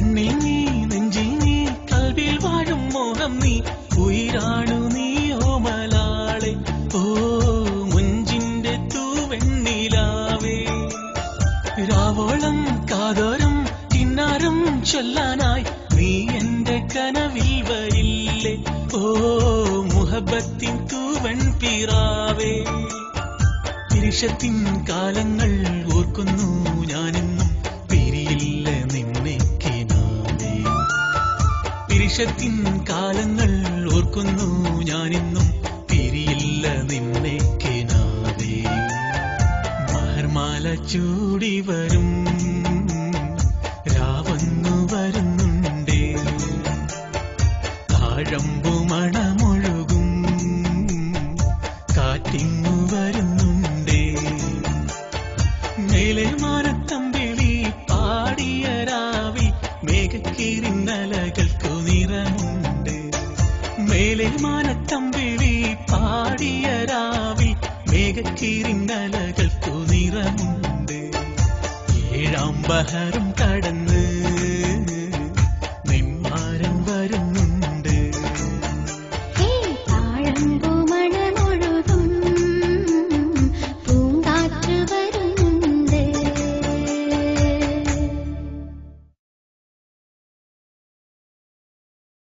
കണ്ണിൽ നീ നെഞ്ചിൽ നീ കൽവിൽ വാഴും മോഹം നീ ഉയിരാണു നീ ഓമലാളെ ഓ മുഞ്ചിന്റെ തൂവെണ്ണിലാവേ രാവോളം കാതോരം കിന്നാരം ചൊല്ലാനായി നീ എന്റെ കനവിൽ വരില്ലേ ഓ മുഹബത്തിൻ തൂവൻ പിറാവേ പിരിശത്തിൻ കാലങ്ങൾ ഓർക്കുന്നു ഞാനെന്നും പിരിയില്ല നിന്നെ കിനാവേ പിരിശത്തിൻ കാലങ്ങൾ ഓർക്കുന്നു ഞാനെന്നും പിരിയില്ല നിന്നെ കിനാവേ മഹർമാല ചൂടി വരും രാവന്നു വരുന്നുണ്ടേ താഴമ്പു മണമൊഴുകും കാറ്റിങ്ങു വരുന്നുണ്ടേ മേലെ മാനത്തമ്പിളി പാടിയ രാവിൽ മേഘക്കീറിന്നലകൾക്കു നിറമുണ്ട് മേലെ മാനത്തമ്പിളി പാടിയ രാവിൽ മേഘക്കീറിന്നലകൾക്കു നിറമുണ്ട് ഏഴാം ബഹറും കടന്ന്